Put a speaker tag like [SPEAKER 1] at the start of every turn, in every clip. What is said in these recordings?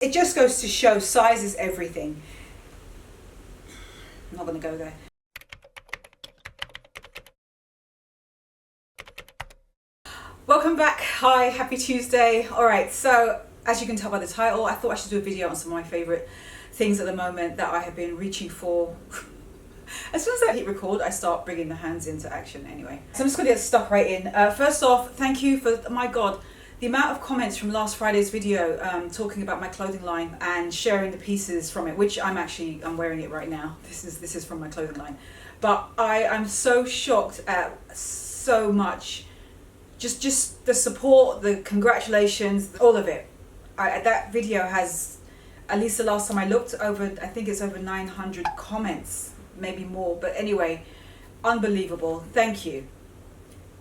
[SPEAKER 1] It just goes to show size is everything. I'm not going to go there. Welcome back. Hi, happy Tuesday. All right, so as you can tell by the title, I thought I should do a video on some of my favorite things at the moment that I have been reaching for. As soon as I hit record, I start bringing the hands into action anyway. So I'm just going to get stuck right in. First off, thank you for, my God, the amount of comments from last Friday's video talking about my clothing line and sharing the pieces from it, which I'm wearing it right now. This is from my clothing line. But I'm so shocked at so much, just the support, the congratulations, all of it. That video has, at least the last time I looked, I think it's over 900 comments, maybe more. But anyway, unbelievable. Thank you.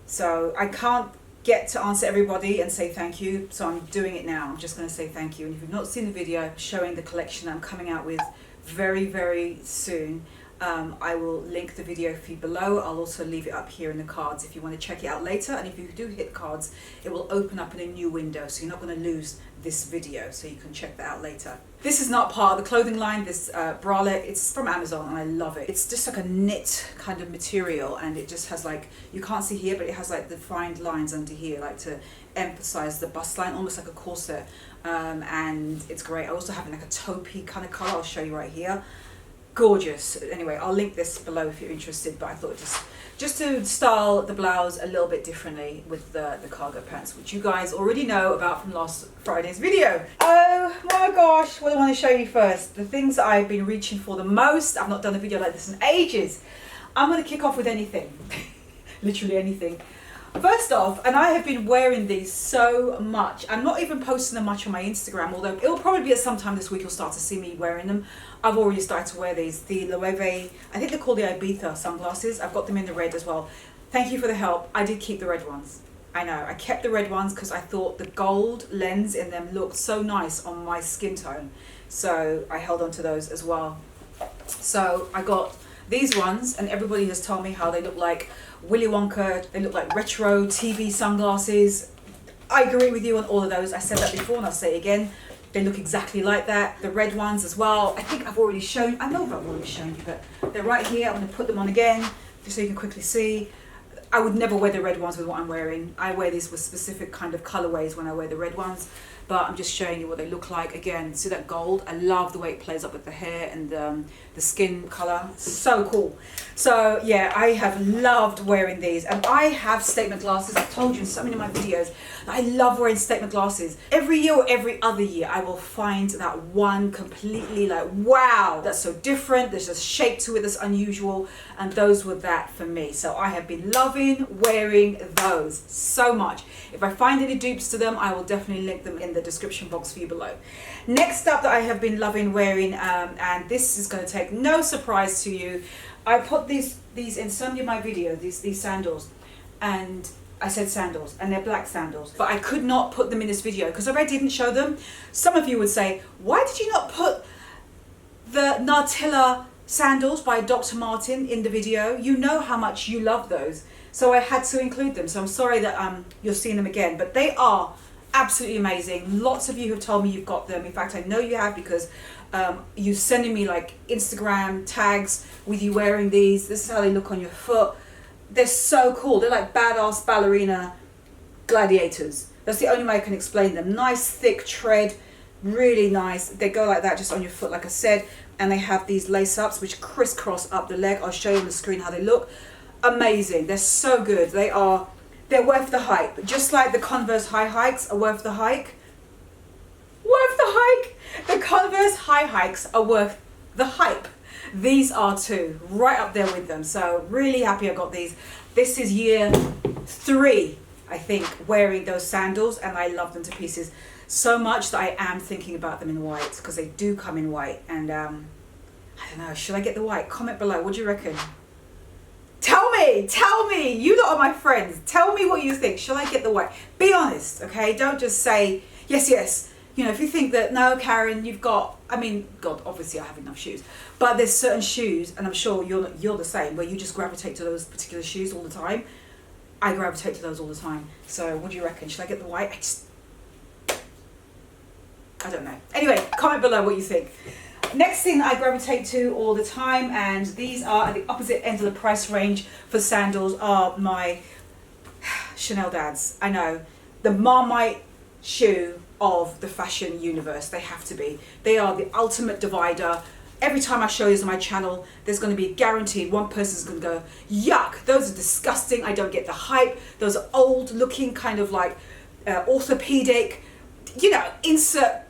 [SPEAKER 1] So I can't get to answer everybody and say thank you, so I'm doing it now. I'm just going to say thank you. And if you've not seen the video showing the collection that I'm coming out with very, very soon, I will link the video feed below. I'll also leave it up here in the cards if you want to check it out later. And if you do hit cards, it will open up in a new window, so you're not going to lose this video, so you can check that out later. This is not part of the clothing line, this bralette. It's from Amazon and I love it. It's just like a knit kind of material, and it just has, like, you can't see here, but it has like defined lines under here, like to emphasize the bust line, almost like a corset. And it's great. I also have like a taupey kind of color. I'll show you right here. Gorgeous. Anyway, I'll link this below if you're interested, but I thought just to style the blouse a little bit differently with the cargo pants, which you guys already know about from last Friday's video. Oh my gosh, what do I want to show you first? The things that I've been reaching for the most. I've not done a video like this in ages. I'm going to kick off with anything. Literally anything. First off, and I have been wearing these so much. I'm not even posting them much on my Instagram, although it'll probably be at some time this week you'll start to see me wearing them. I've already started to wear these, the Loewe, I think they're called the Ibiza sunglasses. I've got them in the red as well. Thank you for the help. I did keep the red ones. I know, I kept the red ones because I thought the gold lens in them looked so nice on my skin tone. So I held on to those as well. So I got these ones, and everybody has told me how they look like Willy Wonka, they look like retro TV sunglasses. I agree with you on all of those. I said that before and I'll say it again. They look exactly like that. The red ones as well. I think I've already shown, I know I've already shown you, but they're right here. I'm going to put them on again just so you can quickly see. I would never wear the red ones with what I'm wearing. I wear these with specific kind of colorways when I wear the red ones, but I'm just showing you what they look like. Again, see that gold? I love the way it plays up with the hair and the skin color. So cool. So yeah, I have loved wearing these, and I have statement glasses. I've told you in so many of my videos that I love wearing statement glasses. Every year or every other year, I will find that one completely like, wow, that's so different. There's a shape to it that's unusual, and those were that for me. So I have been loving wearing those so much. If I find any dupes to them, I will definitely link them in the description box for you below. Next up that I have been loving wearing, and this is going to take no surprise to you, I put these in so many of my videos, these sandals, and I said sandals, and they're black sandals, but I could not put them in this video because if I didn't show them, some of you would say, why did you not put the Nartilla sandals by Dr. Martin in the video? You know how much you love those. So I had to include them. So I'm sorry that you're seeing them again, but they are absolutely amazing. Lots of you have told me you've got them. In fact, I know you have because you're sending me like Instagram tags with you wearing these. This is how they look on your foot. They're so cool. They're like badass ballerina gladiators. That's the only way I can explain them. Nice thick tread, really nice. They go like that just on your foot, like I said, and they have these lace ups which crisscross up the leg. I'll show you on the screen how they look. Amazing. They're so good. They're worth the hype. Just like the Converse high hikes are worth the hike. Worth the hike. The Converse high hikes are worth the hype. These are too, right up there with them. So really happy I got these. This is year 3, I think, wearing those sandals, and I love them to pieces so much that I am thinking about them in white because they do come in white. And I don't know, should I get the white? Comment below. What do you reckon? Tell me, you lot are my friends. Tell me what you think. Shall I get the white? Be honest, okay? Don't just say, yes. You know, if you think that, no, Karen, you've got, I mean, God, obviously I have enough shoes, but there's certain shoes, and I'm sure you're the same, where you just gravitate to those particular shoes all the time. I gravitate to those all the time. So what do you reckon? Should I get the white? I don't know. Anyway, comment below what you think. Next thing I gravitate to all the time, and these are at the opposite end of the price range for sandals, are my Chanel dads. I know, the Marmite shoe of the fashion universe. They have to be. They are the ultimate divider. Every time I show these on my channel, there's going to be guaranteed one person's going to go, yuck, those are disgusting, I don't get the hype, those are old looking, kind of like orthopedic, you know, insert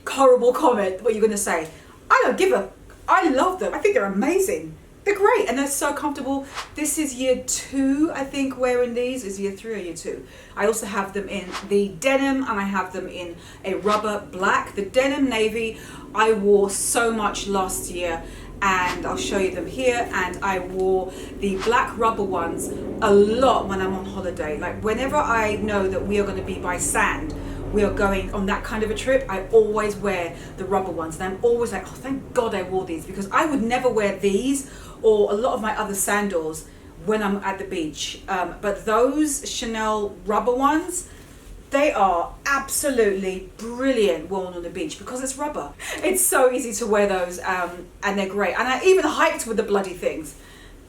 [SPEAKER 1] horrible comment what you're going to say. I don't give a, I love them. I think they're amazing. They're great and they're so comfortable. This is year 2, I think, wearing these. Is year 3 or year 2? I also have them in the denim and I have them in a rubber black. The denim navy I wore so much last year, and I'll show you them here. And I wore the black rubber ones a lot when I'm on holiday. Like whenever I know that we are going to be by sand, we are going on that kind of a trip, I always wear the rubber ones. And I'm always like, oh, thank God I wore these, because I would never wear these or a lot of my other sandals when I'm at the beach. But those Chanel rubber ones, they are absolutely brilliant worn on the beach because it's rubber. It's so easy to wear those, and they're great. And I even hiked with the bloody things.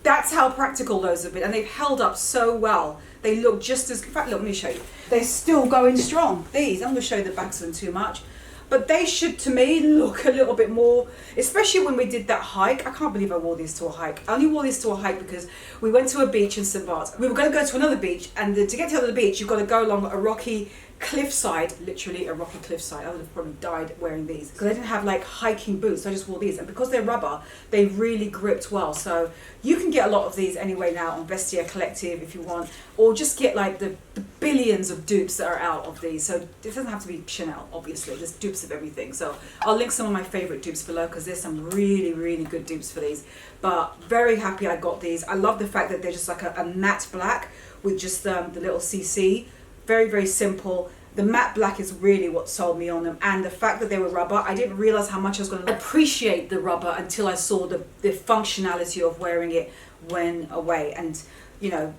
[SPEAKER 1] That's how practical those have been, and they've held up so well. They look just as, in fact, look, let me show you. They're still going strong. These, I'm going to show you the backs of them too much, but they should, to me, look a little bit more, especially when we did that hike. I can't believe I wore these to a hike. I only wore these to a hike because we went to a beach in St. Bart's. We were going to go to another beach, and to get to the other beach, you've got to go along a rocky cliffside, literally a rocky cliffside. I would have probably died wearing these because I didn't have like hiking boots. I just wore these, and because they're rubber, they really gripped well. So you can get a lot of these anyway now on Vestiaire Collective if you want, or just get like the billions of dupes that are out of these. So it doesn't have to be Chanel, obviously. There's dupes of everything. So I'll link some of my favorite dupes below because there's some really, really good dupes for these. But very happy I got these. I love the fact that they're just like a matte black with just the little CC. Very, very simple. The matte black is really what sold me on them, and the fact that they were rubber, I didn't realize how much I was going to appreciate the rubber until I saw the functionality of wearing it when away. And you know,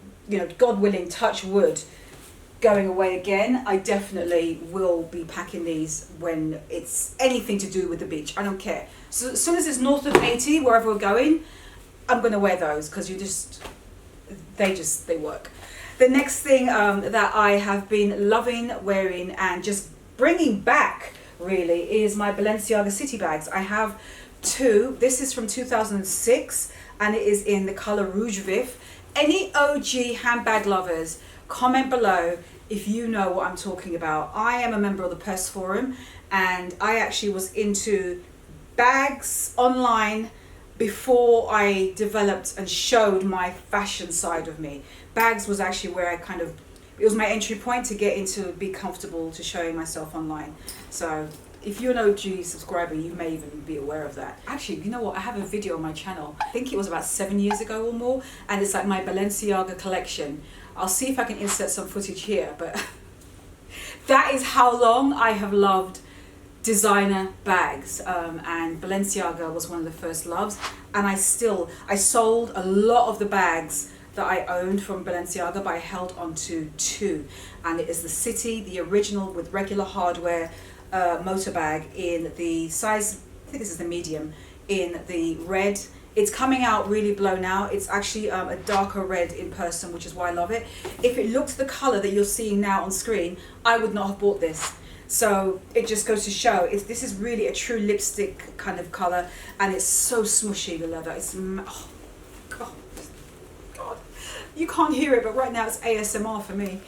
[SPEAKER 1] God willing, touch wood, going away again, I definitely will be packing these when it's anything to do with the beach. I don't care. So as soon as it's north of 80, wherever we're going, I'm going to wear those because they work. The next thing that I have been loving wearing and just bringing back really is my Balenciaga city bags. I have 2. This is from 2006 and it is in the color Rouge Vif. Any OG handbag lovers, comment below if you know what I'm talking about. I am a member of the Purse Forum, and I actually was into bags online before I developed and showed my fashion side of me. Bags was actually where I it was my entry point to get into, be comfortable to showing myself online. So if you're an OG subscriber, you may even be aware of that. Actually, you know what? I have a video on my channel. I think it was about 7 years ago or more, and it's like my Balenciaga collection. I'll see if I can insert some footage here, but that is how long I have loved designer bags, and Balenciaga was one of the first loves. And I sold a lot of the bags that I owned from Balenciaga, but I held on to 2, and it is the City, the original with regular hardware motor bag in the size, I think this is the medium, in the red. It's coming out really blown out. It's actually a darker red in person, which is why I love it. If it looked the color that you're seeing now on screen, I would not have bought this. So it just goes to show, this is really a true lipstick kind of color, and it's so smushy, the leather. It's, oh God, you can't hear it, but right now it's ASMR for me.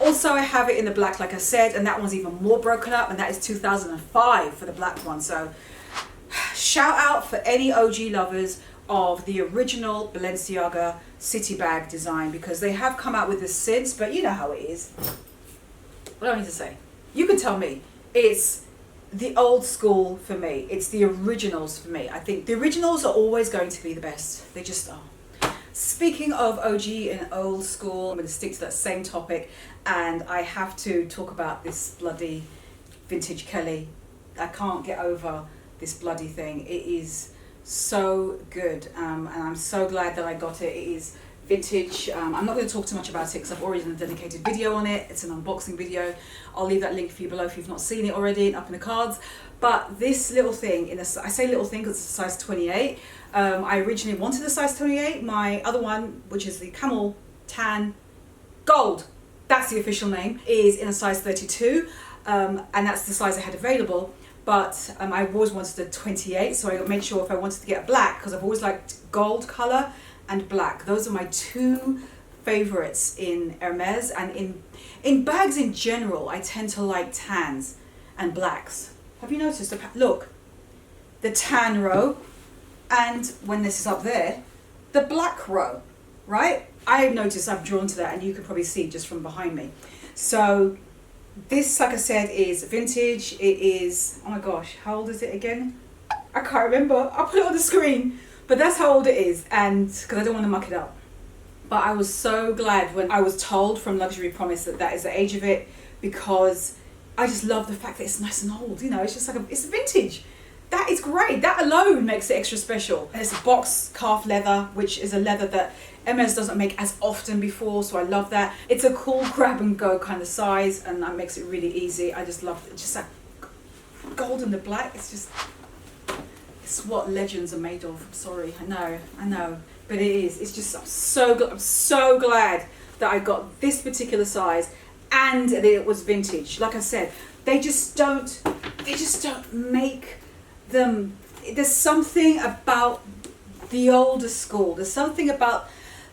[SPEAKER 1] Also, I have it in the black, like I said, and that one's even more broken up, and that is 2005 for the black one. So shout out for any OG lovers of the original Balenciaga city bag design, because they have come out with this since, but you know how it is. What do I need to say? You can tell me. It's the old school for me. It's the originals for me. I think the originals are always going to be the best. They just are. Speaking of OG and old school, I'm going to stick to that same topic, and I have to talk about this bloody vintage Kelly. I can't get over this bloody thing. It is so good, and I'm so glad that I got it. It is vintage. I'm not going to talk too much about it because I've already done a dedicated video on it. It's an unboxing video. I'll leave that link for you below if you've not seen it already, up in the cards. But this little thing, I say little thing because it's a size 28. I originally wanted a size 28. My other one, which is the camel tan gold, that's the official name, is in a size 32. And that's the size I had available. But I always wanted a 28, so I made sure if I wanted to get a black, because I've always liked gold color and black. Those are my two favorites in Hermes, and in bags in general, I tend to like tans and blacks. Have you noticed? Look, the tan row, and when this is up there, the black row, right? I have noticed I've drawn to that, and you can probably see just from behind me. So this, like I said, is vintage. It is, oh my gosh, how old is it again? I can't remember. I'll put it on the screen. But that's how old it is, and because I don't want to muck it up. But I was so glad when I was told from Luxury Promise that that is the age of it, because I just love the fact that it's nice and old. You know, it's just like it's vintage. That is great. That alone makes it extra special. And it's a box calf leather, which is a leather that Hermes doesn't make as often before, so I love that. It's a cool grab and go kind of size, and that makes it really easy. I just love it. Just that gold and the black. It's what legends are made of. I'm sorry, I know, but it is. It's just I'm so glad that I got this particular size, and that it was vintage. Like I said, they just don't make them. There's something about the older school. There's something about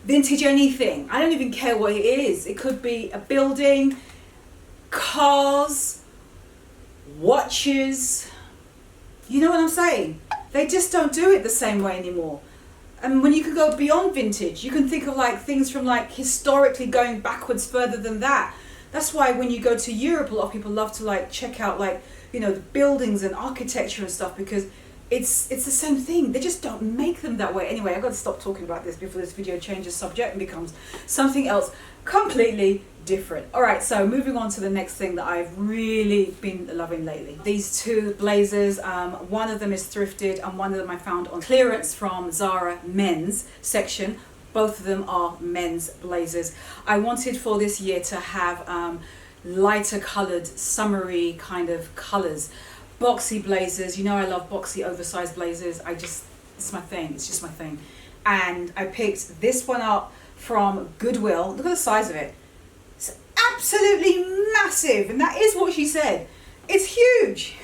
[SPEAKER 1] vintage anything. I don't even care what it is. It could be a building, cars, watches. You know what I'm saying? They just don't do it the same way anymore. And when you can go beyond vintage, you can think of like things from like historically going backwards further than that. That's why when you go to Europe, a lot of people love to like check out like, you know, the buildings and architecture and stuff, because it's the same thing. They just don't make them that way. Anyway, I've got to stop talking about this before this video changes subject and becomes something else completely different. All right, so moving on to the next thing that I've really been loving lately. These two blazers, one of them is thrifted and one of them I found on clearance from Zara men's section. Both of them are men's blazers. I wanted for this year to have lighter colored, summery kind of colors. Boxy blazers, you know I love boxy oversized blazers. It's my thing, it's just my thing. And I picked this one up from Goodwill. Look at the size of it. It's absolutely massive, and that is what she said. It's huge.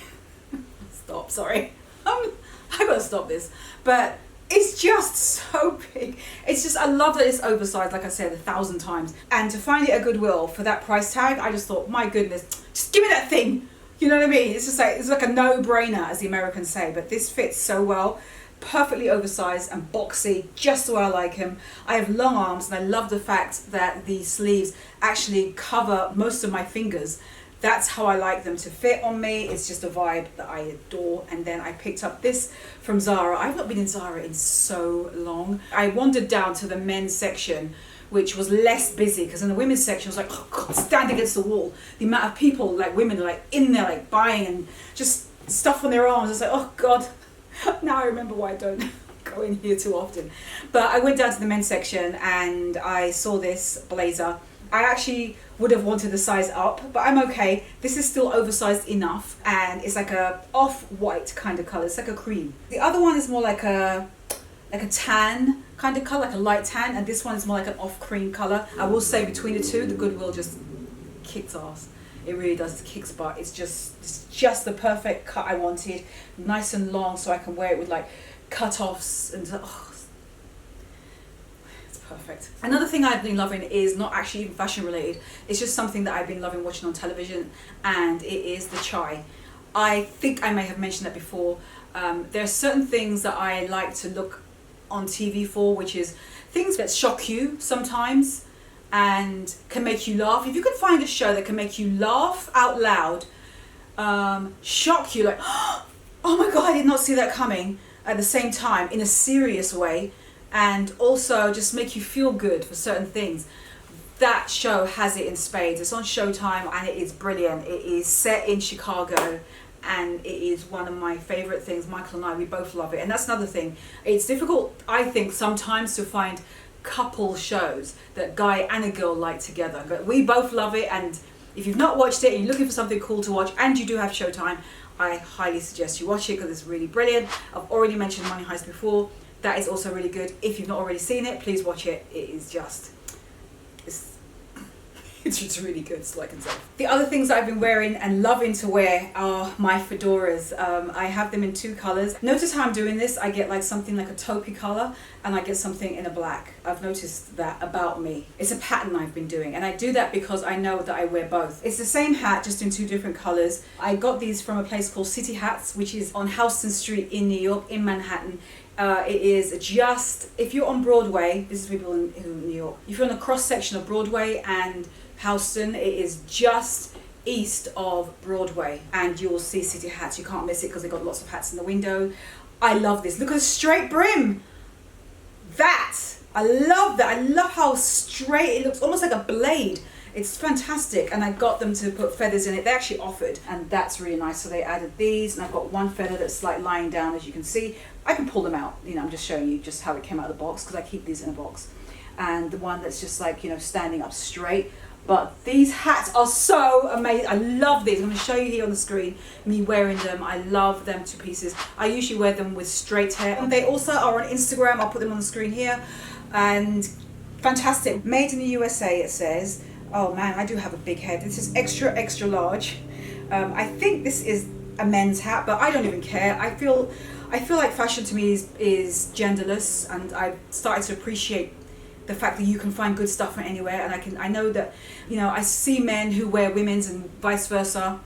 [SPEAKER 1] Stop, sorry. I gotta stop this. But it's just so big. It's just, I love that it's oversized, like I said 1,000 times. And to find it at Goodwill for that price tag, I just thought, my goodness, just give me that thing. You know what I mean? It's just like, it's like a no-brainer, as the Americans say, but this fits so well. Perfectly oversized and boxy, just the way I like him. I have long arms, and I love the fact that the sleeves actually cover most of my fingers. That's how I like them to fit on me. It's just a vibe that I adore. And then I picked up this from Zara. I've not been in Zara in so long. I wandered down to the men's section, which was less busy, because in the women's section I was like, oh God, stand against the wall. The amount of people, like women, are like in there like buying and just stuff on their arms. I was like, oh God, now I remember why I don't go in here too often. But I went down to the men's section and I saw this blazer. I actually would have wanted the size up, but I'm okay. This is still oversized enough, and it's like a off-white kind of color. It's like a cream. The other one is more like a tan kind of color, like a light tan, and this one is more like an off cream color. I will say between the two, the Goodwill just kicks ass. It really does, it kicks butt. It's just the perfect cut I wanted, nice and long, so I can wear it with like cut-offs and it's perfect. Another thing I've been loving is not actually even fashion related. It's just something that I've been loving watching on television, and it is the chai. I think I may have mentioned that before. There are certain things that I like to look on TV for, which is things that shock you sometimes and can make you laugh. If you can find a show that can make you laugh out loud, shock you like, oh my God, I did not see that coming, at the same time in a serious way, and also just make you feel good for certain things, that show has it in spades. It's on Showtime and it is brilliant. It is set in Chicago, and it is one of my favorite things. Michael and I, we both love it. And that's another thing. It's difficult, I think, sometimes to find couple shows that guy and a girl like together. But we both love it, and if you've not watched it and you're looking for something cool to watch and you do have Showtime, I highly suggest you watch it because it's really brilliant. I've already mentioned Money Heist before. That is also really good. If you've not already seen it, please watch it. It is just, it's just really good, so I can say. The other things I've been wearing and loving to wear are my fedoras. I have them in 2 colors. Notice how I'm doing this. I get like something like a taupey color and I get something in a black. I've noticed that about me. It's a pattern I've been doing, and I do that because I know that I wear both. It's the same hat, just in 2 different colors. I got these from a place called City Hats, which is on Houston Street in New York, in Manhattan. It is just, if you're on Broadway, this is people in New York, if you're on the cross section of Broadway and Houston, it is just east of Broadway, and you'll see City Hats. You can't miss it because they've got lots of hats in the window. I love this. Look at the straight brim. I love that. I love how straight it looks, almost like a blade. It's fantastic, and I got them to put feathers in it. They actually offered, and that's really nice. So they added these, and I've got one feather that's like lying down, as you can see. I can pull them out. You know, I'm just showing you just how it came out of the box because I keep these in a box. And the one that's just like, you know, standing up straight. But these hats are so amazing. I love these. I'm going to show you here on the screen me wearing them. I love them to pieces. I usually wear them with straight hair. And they also are on Instagram. I'll put them on the screen here. And fantastic. Made in the USA, it says. Oh man, I do have a big head. This is extra, extra large. I think this is a men's hat, but I don't even care. I feel like fashion to me is genderless, and I've started to appreciate the fact that you can find good stuff from anywhere. And I know that, you know, I see men who wear women's and vice versa,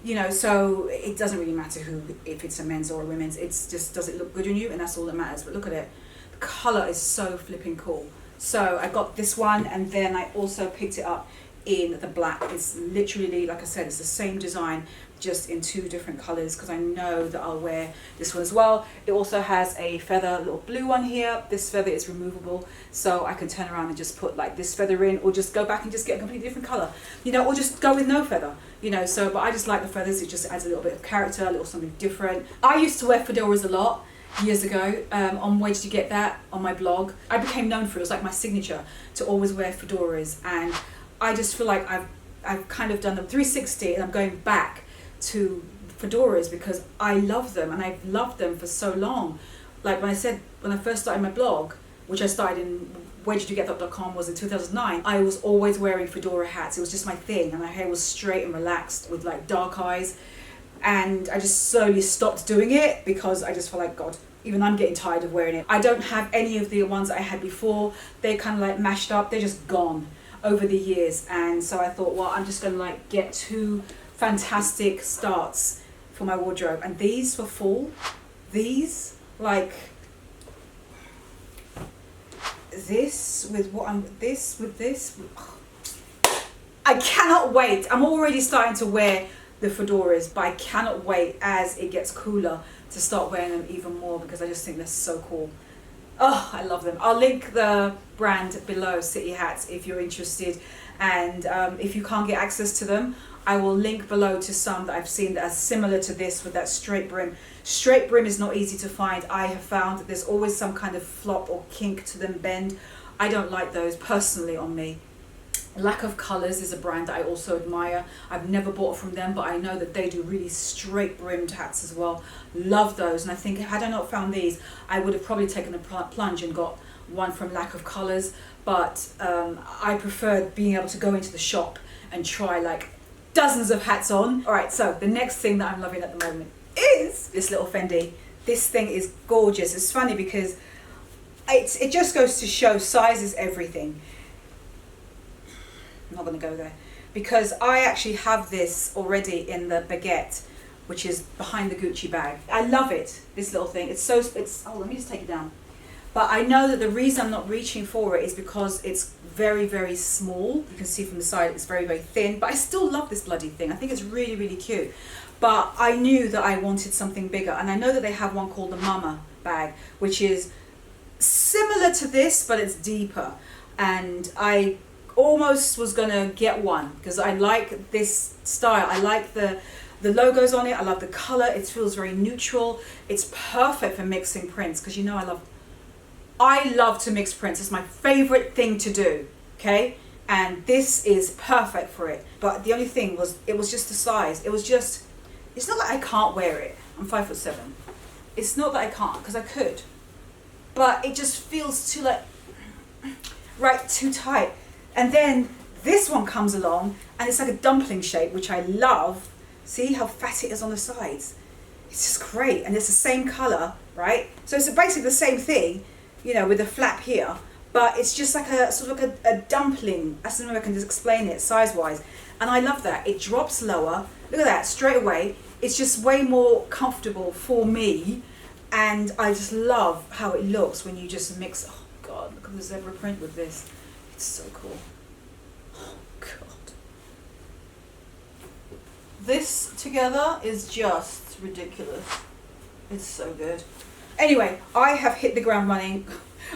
[SPEAKER 1] you know, so it doesn't really matter if it's a men's or a women's. It's just, does it look good on you? And that's all that matters. But look at it. The color is so flipping cool. So I got this one, and then I also picked it up in the black. It's literally, like I said, it's the same design, just in 2 different colors, because I know that I'll wear this one as well. It also has a feather, little blue one here. This feather is removable, so I can turn around and just put like this feather in, or just go back and just get a completely different color, you know, or just go with no feather, you know. So, but I just like the feathers. It just adds a little bit of character, a little something different. I used to wear fedoras a lot years ago on Where Did You Get That on my blog. I became known for it. It was like my signature to always wear fedoras, and I just feel like I've kind of done the 360, and I'm going back to fedoras because I love them, and I've loved them for so long. Like when I first started my blog, which I started in wheredidyougget.com, was in 2009, I was always wearing fedora hats. It was just my thing, and my hair was straight and relaxed with like dark eyes. And I just slowly stopped doing it because I just felt like, God, even I'm getting tired of wearing it. I don't have any of the ones I had before. They're kind of like mashed up. They're just gone over the years. And so I thought, well, I'm just going to like get 2 fantastic starts for my wardrobe. And these for fall, these, like this with what I'm, this with this. I cannot wait. I'm already starting to wear the fedoras, but I cannot wait as it gets cooler to start wearing them even more, because I just think they're so cool. Oh, I love them. I'll link the brand below, City Hats, if you're interested. And if you can't get access to them, I will link below to some that I've seen that are similar to this with that straight brim. Straight brim is not easy to find. I have found that there's always some kind of flop or kink to them, bend. I don't like those personally on me. Lack of Colours is a brand that I also admire. I've never bought from them, but I know that they do really straight brimmed hats as well. Love those, and I think had I not found these, I would have probably taken the plunge and got one from Lack of Colours. But I preferred being able to go into the shop and try like dozens of hats on. All right, so the next thing that I'm loving at the moment is this little Fendi. This thing is gorgeous. It's funny because it just goes to show size is everything. I'm not going to go there because I actually have this already in the baguette, which is behind the Gucci bag. I love it, this little thing. It's oh, let me just take it down. But I know that the reason I'm not reaching for it is because it's very, very small. You can see from the side it's very, very thin, but I still love this bloody thing. I think it's really, really cute. But I knew that I wanted something bigger, and I know that they have one called the Mama bag, which is similar to this, but it's deeper. And I almost was gonna get one because I like this style. I like the logos on it. I love the color. It feels very neutral. It's perfect for mixing prints because you know I love I love to mix prints. It's my favorite thing to do, okay? And this is perfect for it. But the only thing was, it was just the size. It was just, it's not like I can't wear it. I'm 5'7". It's not that I can't, because I could. But it just feels too like, right, too tight. And then this one comes along and it's like a dumpling shape, which I love. See how fat it is on the sides? It's just great. And it's the same color, right? So it's basically the same thing, you know, with the flap here, but it's just like a sort of like a dumpling. That's the way I can just explain it size wise. And I love that. It drops lower. Look at that, straight away. It's just way more comfortable for me. And I just love how it looks when you just mix. Oh God, look at the zebra print with this. It's so cool. Oh God. This together is just ridiculous. It's so good. Anyway, I have hit the ground running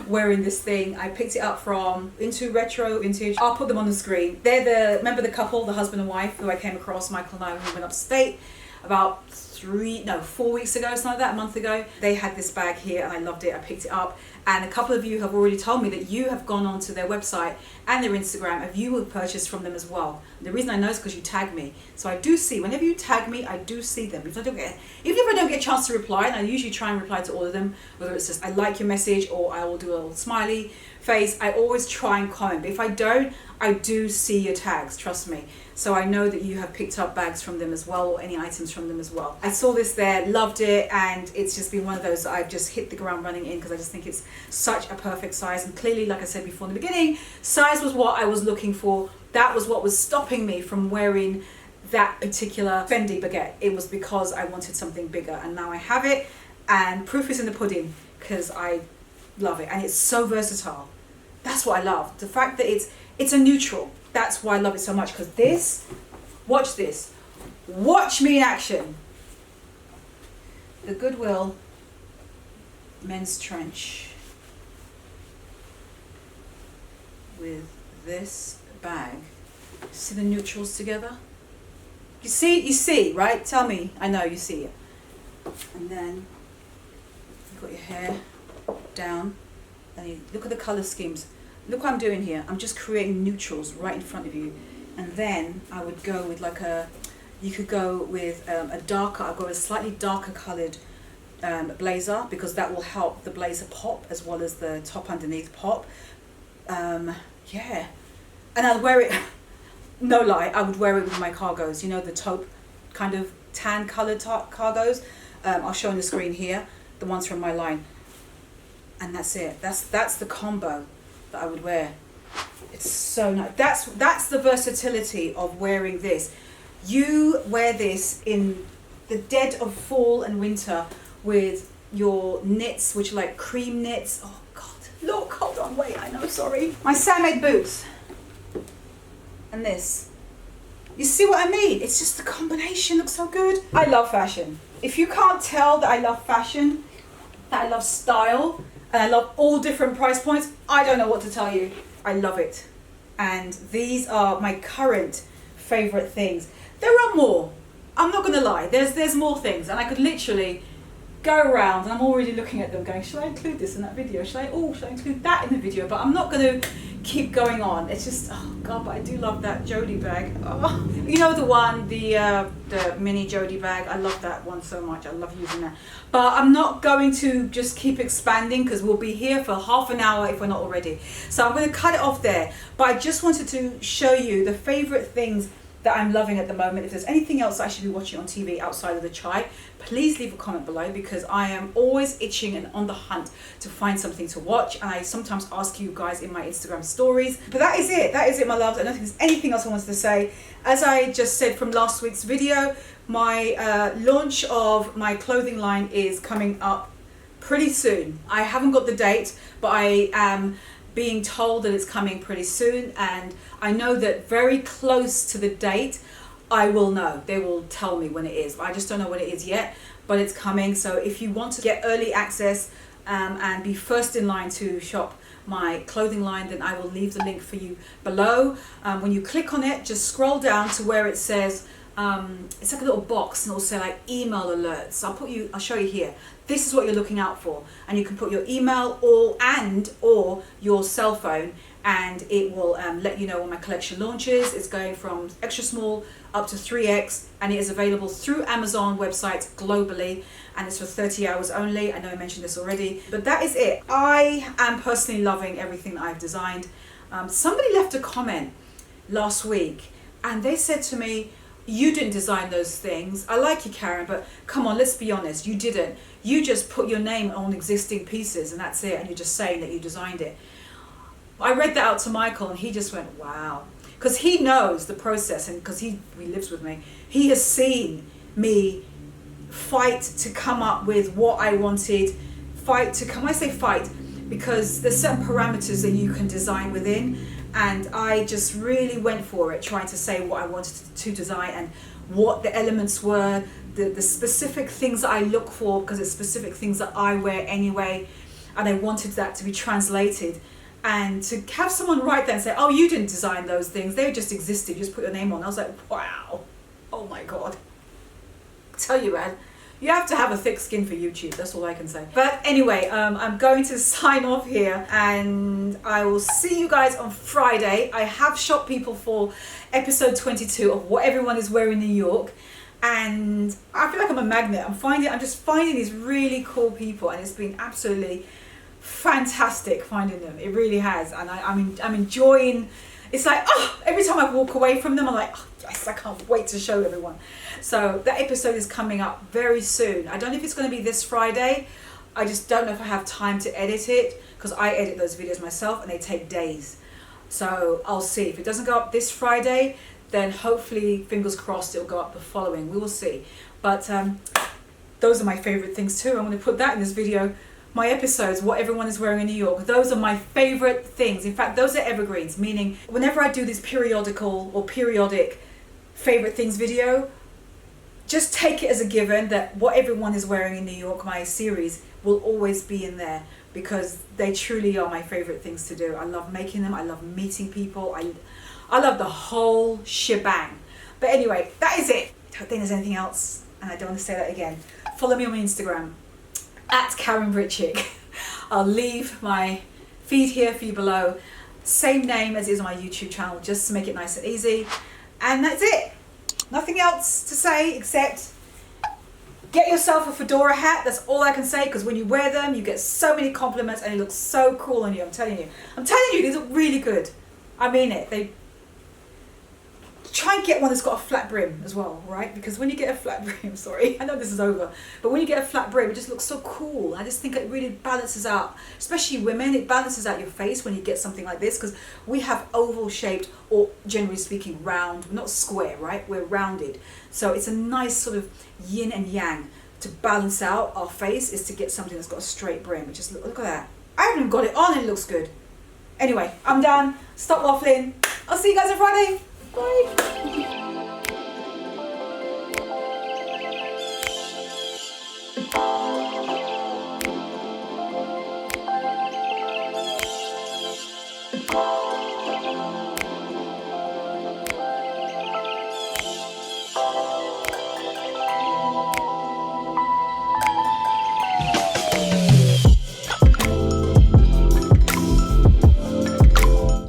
[SPEAKER 1] wearing this thing. I picked it up from Into Retro Vintage. I'll put them on the screen. They're remember the couple, the husband and wife, who I came across, Michael and I, when we went upstate about 4 weeks ago, something like that, a month ago. They had this bag here and I loved it. I picked it up, and a couple of you have already told me that you have gone onto their website and their Instagram and you have purchased from them as well. The reason I know is because you tag me. So I do see, whenever you tag me, I do see them. Even if I don't get a chance to reply, and I usually try and reply to all of them, whether it's just I like your message or I will do a little smiley face, I always try and comment. But if I don't, I do see your tags, trust me. So I know that you have picked up bags from them as well, or any items from them as well. I saw this there, loved it, and it's just been one of those that I've just hit the ground running in, because I just think it's such a perfect size. And clearly, like I said before in the beginning, size was what I was looking for. That was what was stopping me from wearing that particular Fendi baguette. It was because I wanted something bigger, and now I have it, and proof is in the pudding, because I love it, and it's so versatile. That's what I love. The fact that it's a neutral. That's why I love it so much, because this, watch this. Watch me in action. The Goodwill men's trench with this bag. See the neutrals together? You see, right? Tell me. I know you see it. And then you've got your hair down, and you look at the color schemes. Look what I'm doing here. I'm just creating neutrals right in front of you. And then I would go with like you could go with a darker, I'll go with a slightly darker coloured blazer, because that will help the blazer pop as well as the top underneath pop. Yeah. And I'd wear it, no lie, I would wear it with my cargos. You know, the taupe kind of tan coloured cargos. I'll show on the screen here, the ones from my line. And that's it. That's the combo that I would wear. It's so nice. That's the versatility of wearing this. You wear this in the dead of fall and winter with your knits, which are like cream knits. Oh God, look, hold on, wait, I know, sorry. My Sandmade boots. And this. You see what I mean? It's just the combination looks so good. I love fashion. If you can't tell that I love fashion, that I love style, and I love all different price points, I don't know what to tell you. I love it. And these are my current favorite things. There are more. I'm not gonna lie. There's more things, and I could literally go around, and I'm already looking at them going, should I include this in that video? Should I include that in the video? But I'm not gonna keep going on. It's just, oh God, but I do love that Jodie bag. Oh, you know the one, the mini Jodie bag. I love that one so much. I love using that. But I'm not going to just keep expanding, because we'll be here for half an hour if we're not already. So I'm going to cut it off there. But I just wanted to show you the favorite things that I'm loving at the moment. If there's anything else I should be watching on TV outside of the chai, please leave a comment below, because I am always itching and on the hunt to find something to watch. And I sometimes ask you guys in my Instagram stories. But that is it, my loves. I don't think there's anything else I wanted to say. As I just said from last week's video, my launch of my clothing line is coming up pretty soon. I haven't got the date, but I am being told that it's coming pretty soon, and I know that very close to the date I will know. They will tell me when it is. I just don't know when it is yet, but it's coming. So if you want to get early access and be first in line to shop my clothing line, then I will leave the link for you below. When you click on it, just scroll down to where it says it's like a little box, and it'll say like email alerts. I'll show you here. This is what you're looking out for, and you can put your email or your cell phone, and it will let you know when my collection launches. It's going from extra small up to 3X, and it is available through Amazon websites globally, and it's for 30 hours only. I know I mentioned this already, but that is it. I am personally loving everything that I've designed. Somebody left a comment last week, and they said to me, you didn't design those things. I like you, Karen, but come on, let's be honest, you didn't. You just put your name on existing pieces and that's it, and you're just saying that you designed it. I read that out to Michael, and he just went, wow. Because he knows the process, and because he lives with me, he has seen me fight to come up with what I wanted, when I say fight, because there's certain parameters that you can design within, and I just really went for it, trying to say what I wanted to design and what the elements were, the specific things that I look for, because it's specific things that I wear anyway, and I wanted that to be translated. And to have someone write that and say, oh, you didn't design those things, they just existed, you just put your name on. I was like, wow, oh my God. I tell you, man, you have to have a thick skin for YouTube, that's all I can say. But anyway, I'm going to sign off here, and I will see you guys on Friday. I have shot people for episode 22 of what everyone is wearing in New York, and I feel like I'm a magnet. I'm just finding these really cool people, and it's been absolutely fantastic finding them. It really has, and I'm enjoying. It's like, oh, every time I walk away from them, I'm like, oh, yes, I can't wait to show everyone. So that episode is coming up very soon. I don't know if it's going to be this Friday. I just don't know if I have time to edit it, because I edit those videos myself and they take days. So I'll see. If it doesn't go up this Friday, then hopefully, fingers crossed, it'll go up the following. We will see. But those are my favorite things too. I'm going to put that in this video. My episodes, what everyone is wearing in New York, those are my favorite things. In fact, those are evergreens, meaning whenever I do this periodic favorite things video, just take it as a given that what everyone is wearing in New York, my series, will always be in there, because they truly are my favorite things to do. I love making them. I love meeting people. I love the whole shebang. But anyway, that is it. I don't think there's anything else, and I don't want to say that again. Follow me on my Instagram, at KarenBritChick. I'll leave my feed here for you below. Same name as it is on my YouTube channel, just to make it nice and easy. And that's it. Nothing else to say except get yourself a fedora hat. That's all I can say, because when you wear them, you get so many compliments and it looks so cool on you. I'm telling you, these look really good. I mean it. Try and get one that's got a flat brim as well, right? Because when you get a flat brim, sorry, I know this is over, but when you get a flat brim, it just looks so cool. I just think it really balances out, especially women, it balances out your face when you get something like this, because we have oval shaped, or generally speaking round, not square, right? We're rounded. So it's a nice sort of yin and yang to balance out our face, is to get something that's got a straight brim. Just look at that. I haven't even got it on and it looks good. Anyway, I'm done. Stop waffling. I'll see you guys on Friday. Bye.